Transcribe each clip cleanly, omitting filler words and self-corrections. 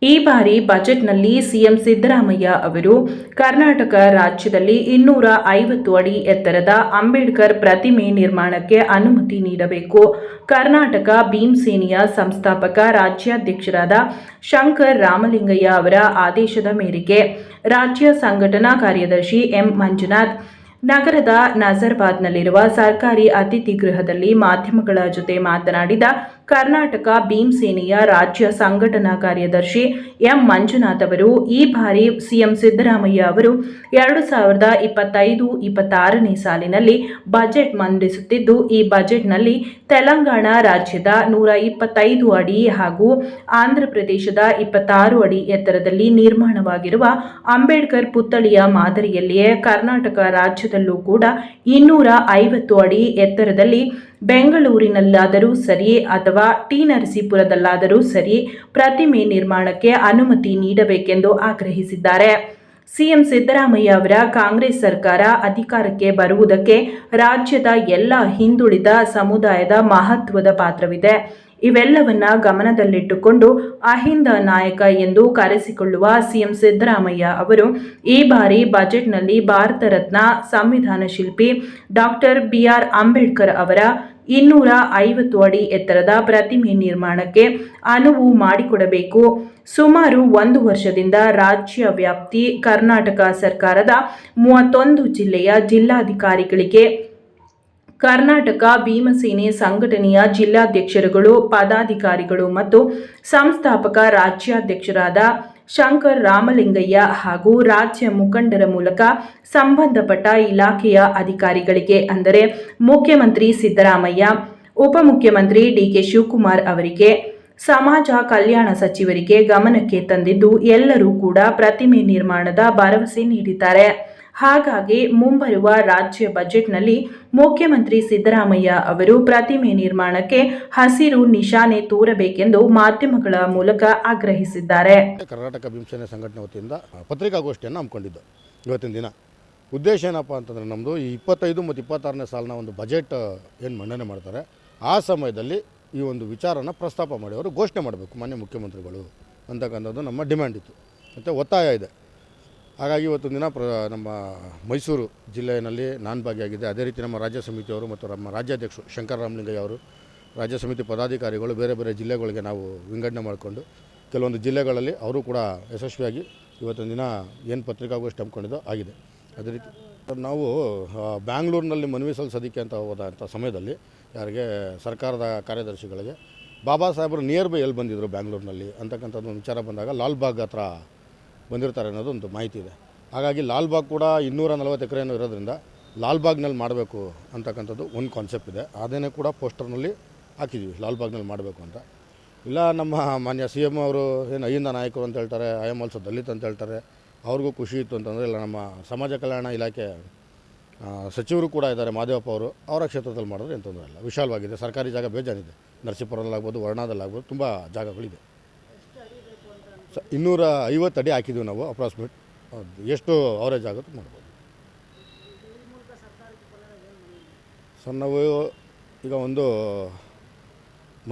ಈ ಬಾರಿ ಬಜೆಟ್ನಲ್ಲಿ ಸಿಎಂ ಸಿದ್ದರಾಮಯ್ಯ ಅವರು ಕರ್ನಾಟಕ ರಾಜ್ಯದಲ್ಲಿ 250 ಅಡಿ ಎತ್ತರದ ಅಂಬೇಡ್ಕರ್ ಪ್ರತಿಮೆ ನಿರ್ಮಾಣಕ್ಕೆ ಅನುಮತಿ ನೀಡಬೇಕು. ಕರ್ನಾಟಕ ಭೀಮಸೇನೆಯ ಸಂಸ್ಥಾಪಕ ರಾಜ್ಯಾಧ್ಯಕ್ಷರಾದ ಶಂಕರ್ ರಾಮಲಿಂಗಯ್ಯ ಅವರ ಆದೇಶದ ಮೇರೆಗೆ ರಾಜ್ಯ ಸಂಘಟನಾ ಕಾರ್ಯದರ್ಶಿ ಎಂ ಮಂಜುನಾಥ್ ನಗರದ ನಜರ್ಬಾದ್ನಲ್ಲಿರುವ ಸರ್ಕಾರಿ ಅತಿಥಿ ಗೃಹದಲ್ಲಿ ಮಾಧ್ಯಮಗಳ ಜೊತೆ ಮಾತನಾಡಿದ ಕರ್ನಾಟಕ ಭೀಮಸೇನೆಯ ರಾಜ್ಯ ಸಂಘಟನಾ ಕಾರ್ಯದರ್ಶಿ ಎಂ ಮಂಜುನಾಥ್ ಅವರು, ಈ ಬಾರಿ ಸಿಎಂ ಸಿದ್ದರಾಮಯ್ಯ ಅವರು 2025-26ನೇ ಸಾಲಿನಲ್ಲಿ ಬಜೆಟ್ ಮಂಡಿಸುತ್ತಿದ್ದು, ಈ ಬಜೆಟ್ನಲ್ಲಿ ತೆಲಂಗಾಣ ರಾಜ್ಯದ 125 ಅಡಿ ಹಾಗೂ ಆಂಧ್ರಪ್ರದೇಶದ 26 ಅಡಿ ಎತ್ತರದಲ್ಲಿ ನಿರ್ಮಾಣವಾಗಿರುವ ಅಂಬೇಡ್ಕರ್ ಪುತ್ಥಳಿಯ ಮಾದರಿಯಲ್ಲಿಯೇ ಕರ್ನಾಟಕ ರಾಜ್ಯದಲ್ಲೂ ಕೂಡ 250 ಅಡಿ ಎತ್ತರದಲ್ಲಿ ಬೆಂಗಳೂರಿನಲ್ಲಾದರೂ ಸರಿ ಅಥವಾ ಟಿ ನರಸೀಪುರದಲ್ಲಾದರೂ ಸರಿ ಪ್ರತಿಮೆ ನಿರ್ಮಾಣಕ್ಕೆ ಅನುಮತಿ ನೀಡಬೇಕೆಂದು ಆಗ್ರಹಿಸಿದ್ದಾರೆ. ಸಿಎಂ ಸಿದ್ದರಾಮಯ್ಯ ಅವರ ಕಾಂಗ್ರೆಸ್ ಸರ್ಕಾರ ಅಧಿಕಾರಕ್ಕೆ ಬರುವುದಕ್ಕೆ ರಾಜ್ಯದ ಎಲ್ಲ ಹಿಂದುಳಿದ ಸಮುದಾಯದ ಮಹತ್ವದ ಪಾತ್ರವಿದೆ. ಇವೆಲ್ಲವನ್ನ ಗಮನದಲ್ಲಿಟ್ಟುಕೊಂಡು ಅಹಿಂದ ನಾಯಕ ಎಂದು ಕರೆಸಿಕೊಳ್ಳುವ ಸಿಎಂ ಸಿದ್ದರಾಮಯ್ಯ ಅವರು ಈ ಬಾರಿ ಬಜೆಟ್ನಲ್ಲಿ ಭಾರತ ರತ್ನ ಸಂವಿಧಾನ ಶಿಲ್ಪಿ ಡಾಕ್ಟರ್ ಬಿಆರ್ ಅಂಬೇಡ್ಕರ್ ಅವರ 250 ಅಡಿ ಎತ್ತರದ ಪ್ರತಿಮೆ ನಿರ್ಮಾಣಕ್ಕೆ ಅನುವು ಮಾಡಿಕೊಡಬೇಕು. ಸುಮಾರು 1 ವರ್ಷದಿಂದ ರಾಜ್ಯ ವ್ಯಾಪ್ತಿ ಕರ್ನಾಟಕ ಸರ್ಕಾರದ 31 ಜಿಲ್ಲೆಯ ಜಿಲ್ಲಾಧಿಕಾರಿಗಳಿಗೆ ಕರ್ನಾಟಕ ಭೀಮಸೇನೆ ಸಂಘಟನೆಯ ಜಿಲ್ಲಾಧ್ಯಕ್ಷರುಗಳು, ಪದಾಧಿಕಾರಿಗಳು ಮತ್ತು ಸಂಸ್ಥಾಪಕ ರಾಜ್ಯಾಧ್ಯಕ್ಷರಾದ ಶಂಕರ್ ರಾಮಲಿಂಗಯ್ಯ ಹಾಗೂ ರಾಜ್ಯ ಮುಖಂಡರ ಮೂಲಕ ಸಂಬಂಧಪಟ್ಟ ಇಲಾಖೆಯ ಅಧಿಕಾರಿಗಳಿಗೆ ಅಂದರೆ ಮುಖ್ಯಮಂತ್ರಿ ಸಿದ್ದರಾಮಯ್ಯ, ಉಪಮುಖ್ಯಮಂತ್ರಿ ಡಿಕೆ ಶಿವಕುಮಾರ್ ಅವರಿಗೆ, ಸಮಾಜ ಕಲ್ಯಾಣ ಸಚಿವರಿಗೆ ಗಮನಕ್ಕೆ ತಂದಿದ್ದು ಎಲ್ಲರೂ ಕೂಡ ಪ್ರತಿಮೆ ನಿರ್ಮಾಣದ ಭರವಸೆ ನೀಡಿದ್ದಾರೆ. ಹಾಗಾಗಿ ಮುಂಬರುವ ರಾಜ್ಯ ಬಜೆಟ್ನಲ್ಲಿ ಮುಖ್ಯಮಂತ್ರಿ ಸಿದ್ದರಾಮಯ್ಯ ಅವರು ಪ್ರತಿಮೆ ನಿರ್ಮಾಣಕ್ಕೆ ಹಸಿರು ನಿಶಾನೆ ತೋರಬೇಕೆಂದು ಮಾಧ್ಯಮಗಳ ಮೂಲಕ ಆಗ್ರಹಿಸಿದ್ದಾರೆ. ಕರ್ನಾಟಕ ಭೀಮಸೇನೆ ಸಂಘಟನೆ ವತಿಯಿಂದ ಪತ್ರಿಕಾಗೋಷ್ಠಿಯನ್ನು ಹಮ್ಮಿಕೊಂಡಿದ್ದು ಇವತ್ತಿನ ದಿನ ಉದ್ದೇಶ ಏನಪ್ಪ ಅಂತಂದರೆ ನಮ್ಮದು ಈ 25 ಮತ್ತು 26ನೇ ಸಾಲಿನ ಒಂದು ಬಜೆಟ್ ಏನು ಮಂಡನೆ ಮಾಡ್ತಾರೆ ಆ ಸಮಯದಲ್ಲಿ ಈ ಒಂದು ವಿಚಾರನ ಪ್ರಸ್ತಾಪ ಮಾಡಿ ಅವರು ಘೋಷಣೆ ಮಾಡಬೇಕು ಮಾನ್ಯ ಮುಖ್ಯಮಂತ್ರಿಗಳು ಅಂತಕ್ಕಂಥದ್ದು ನಮ್ಮ ಡಿಮ್ಯಾಂಡ್ ಇತ್ತು ಮತ್ತು ಒತ್ತಾಯ ಇದೆ. ಹಾಗಾಗಿ ಇವತ್ತು ದಿನ ನಮ್ಮ ಮೈಸೂರು ಜಿಲ್ಲೆಯಲ್ಲಿ ನಾನು ಭಾಗಿಯಾಗಿದೆ. ಅದೇ ರೀತಿ ನಮ್ಮ ರಾಜ್ಯ ಸಮಿತಿಯವರು ಮತ್ತು ನಮ್ಮ ರಾಜ್ಯಾಧ್ಯಕ್ಷರು ಶಂಕರ ರಾಮಲಿಂಗಯ್ಯ ಅವರು, ರಾಜ್ಯ ಸಮಿತಿ ಪದಾಧಿಕಾರಿಗಳು ಬೇರೆ ಬೇರೆ ಜಿಲ್ಲೆಗಳಿಗೆ ನಾವು ವಿಂಗಡಣೆ ಮಾಡಿಕೊಂಡು ಕೆಲವೊಂದು ಜಿಲ್ಲೆಗಳಲ್ಲಿ ಅವರು ಕೂಡ ಯಶಸ್ವಿಯಾಗಿ ಇವತ್ತಿನ ದಿನ ಏನು ಪತ್ರಿಕಾಗೋಷ್ಠಿ ಹಮ್ಮಿಕೊಂಡಿದ್ದೋ ಆಗಿದೆ. ಅದೇ ರೀತಿ ನಾವು ಬ್ಯಾಂಗ್ಳೂರಿನಲ್ಲಿ ಮನವಿ ಸಲ್ಲಿಸೋದಕ್ಕೆ ಅಂತ ಹೋದಂಥ ಸಮಯದಲ್ಲಿ ಯಾರಿಗೆ ಸರ್ಕಾರದ ಕಾರ್ಯದರ್ಶಿಗಳಿಗೆ ಬಾಬಾ ಸಾಹೇಬರು ನಿಯರ್ ಬೈ ಎಲ್ಲಿ ಬಂದಿದ್ದರು ಬ್ಯಾಂಗ್ಳೂರಿನಲ್ಲಿ ಅಂತಕ್ಕಂಥದ್ದು ಒಂದು ವಿಚಾರ ಬಂದಾಗ ಲಾಲ್ಬಾಗ್ ಹತ್ರ ಬಂದಿರ್ತಾರೆ ಅನ್ನೋದು ಒಂದು ಮಾಹಿತಿ ಇದೆ. ಹಾಗಾಗಿ ಲಾಲ್ಬಾಗ್ ಕೂಡ 240 ಎಕರೆನೂ ಇರೋದ್ರಿಂದ ಲಾಲ್ಬಾಗ್ನಲ್ಲಿ ಮಾಡಬೇಕು ಅಂತಕ್ಕಂಥದ್ದು ಒಂದು ಕಾನ್ಸೆಪ್ಟ್ ಇದೆ. ಅದೇನೇ ಕೂಡ ಪೋಸ್ಟರ್ನಲ್ಲಿ ಹಾಕಿದ್ವಿ ಲಾಲ್ಬಾಗ್ನಲ್ಲಿ ಮಾಡಬೇಕು ಅಂತ. ಇಲ್ಲ ನಮ್ಮ ಮಾನ್ಯ ಸಿ ಎಮ್ ಅವರು ಏನು ಅಹಿಂದ ನಾಯಕರು ಅಂತ ಹೇಳ್ತಾರೆ, ಐ ಎಮ್ ಆಲ್ಸೋ ದಲಿತ್ ಅಂತ ಹೇಳ್ತಾರೆ, ಅವ್ರಿಗೂ ಖುಷಿ ಇತ್ತು ಅಂತಂದರೆ ಇಲ್ಲ ನಮ್ಮ ಸಮಾಜ ಕಲ್ಯಾಣ ಇಲಾಖೆ ಸಚಿವರು ಕೂಡ ಇದ್ದಾರೆ ಮಾದೇವಪ್ಪ ಅವರು, ಅವರ ಕ್ಷೇತ್ರದಲ್ಲಿ ಮಾಡಿದ್ರೆ ಏನು ತೊಂದರೆ ಇಲ್ಲ. ವಿಶಾಲವಾಗಿದೆ, ಸರ್ಕಾರಿ ಜಾಗ ಬೇಜಾನಿದೆ, ನರಸೀಪುರದಲ್ಲಾಗ್ಬೋದು, ವರ್ಣಾದಲ್ಲಾಗ್ಬೋದು, ತುಂಬ ಜಾಗಗಳಿದೆ. 250 ಅಡಿ ಹಾಕಿದ್ದೀವಿ ನಾವು ಅಪ್ರಾಕ್ಸಿಮೇಟ್. ಎಷ್ಟು ಅವರೇಜ್ ಆಗುತ್ತೆ ಮಾಡ್ಬೋದು ಸರ್. ನಾವು ಈಗ ಒಂದು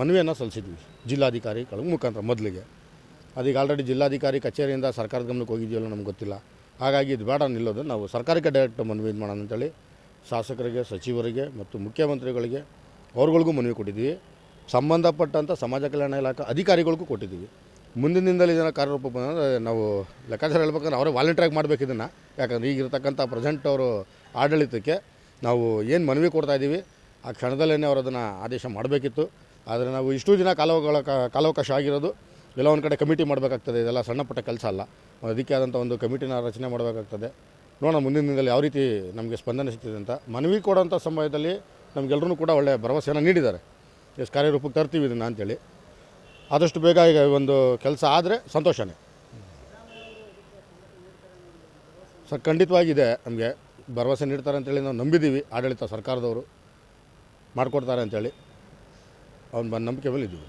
ಮನವಿಯನ್ನು ಸಲ್ಲಿಸಿದ್ವಿ ಜಿಲ್ಲಾಧಿಕಾರಿಗಳ ಮುಖಾಂತರ ಮೊದಲಿಗೆ. ಅದೀಗ ಆಲ್ರೆಡಿ ಜಿಲ್ಲಾಧಿಕಾರಿ ಕಚೇರಿಯಿಂದ ಸರ್ಕಾರದ ಗಮನಕ್ಕೆ ಹೋಗಿದೆಯಲ್ಲ ನಮ್ಗೆ ಗೊತ್ತಿಲ್ಲ. ಹಾಗಾಗಿ ಇದು ಬೇಡ ನಿಲ್ಲೋದು, ನಾವು ಸರ್ಕಾರಕ್ಕೆ ಡೈರೆಕ್ಟ್ ಮನವಿ ಮಾಡೋಣ ಅಂತೇಳಿ ಶಾಸಕರಿಗೆ, ಸಚಿವರಿಗೆ ಮತ್ತು ಮುಖ್ಯಮಂತ್ರಿಗಳಿಗೆ ಅವ್ರುಗಳಿಗೂ ಮನವಿ ಕೊಟ್ಟಿದ್ದೀವಿ. ಸಂಬಂಧಪಟ್ಟಂಥ ಸಮಾಜ ಕಲ್ಯಾಣ ಇಲಾಖೆ ಅಧಿಕಾರಿಗಳಿಗೂ ಕೊಟ್ಟಿದ್ದೀವಿ. ಮುಂದಿನ ದಿನದಲ್ಲಿ ಇದನ್ನು ಕಾರ್ಯರೂಪ ಬಂದರೆ ನಾವು ಲೆಕ್ಕಾಚಾರ ಹೇಳ್ಬೇಕಂದ್ರೆ ಅವರೇ ವಾಲಂಟ್ರಿಯಾಗಿ ಮಾಡಬೇಕು ಇದನ್ನು. ಯಾಕಂದರೆ ಈಗಿರ್ತಕ್ಕಂಥ ಪ್ರೆಸೆಂಟ್ ಅವರು ಆಡಳಿತಕ್ಕೆ ನಾವು ಏನು ಮನವಿ ಕೊಡ್ತಾಯಿದ್ದೀವಿ ಆ ಕ್ಷಣದಲ್ಲೇ ಅವರು ಅದನ್ನು ಆದೇಶ ಮಾಡಬೇಕಿತ್ತು. ಆದರೆ ನಾವು ಇಷ್ಟು ದಿನ ಕಾಲಾವಕಾಶ ಆಗಿರೋದು ಎಲ್ಲ ಒಂದು ಕಡೆ ಕಮಿಟಿ ಮಾಡಬೇಕಾಗ್ತದೆ. ಇದೆಲ್ಲ ಸಣ್ಣ ಪುಟ್ಟ ಕೆಲಸ ಅಲ್ಲ. ಅದಕ್ಕೆ ಆದಂಥ ಒಂದು ಕಮಿಟಿನ ರಚನೆ ಮಾಡಬೇಕಾಗ್ತದೆ. ನೋಡೋಣ ಮುಂದಿನ ದಿನದಲ್ಲಿ ಯಾವ ರೀತಿ ನಮಗೆ ಸ್ಪಂದನೆ ಸಿಗ್ತಿದೆ ಅಂತ. ಮನವಿ ಕೊಡೋಂಥ ಸಮಯದಲ್ಲಿ ನಮಗೆಲ್ಲರೂ ಕೂಡ ಒಳ್ಳೆಯ ಭರವಸೆಯನ್ನು ನೀಡಿದ್ದಾರೆ, ಎಷ್ಟು ಕಾರ್ಯರೂಪಕ್ಕೆ ತರ್ತೀವಿ ಇದನ್ನು ಅಂತೇಳಿ. ಆದಷ್ಟು ಬೇಗ ಈಗ ಒಂದು ಕೆಲಸ ಆದರೆ ಸಂತೋಷನೇ ಸರ್. ಖಂಡಿತವಾಗಿದೆ, ನಮಗೆ ಭರವಸೆ ನೀಡ್ತಾರೆ ಅಂತೇಳಿ ನಾವು ನಂಬಿದ್ದೀವಿ. ಆಡಳಿತ ಸರ್ಕಾರದವರು ಮಾಡಿಕೊಡ್ತಾರೆ ಅಂತೇಳಿ ಅವ್ನು ನಂಬಿಕೆ ಮೇಲೆ ಇದ್ದೀವಿ.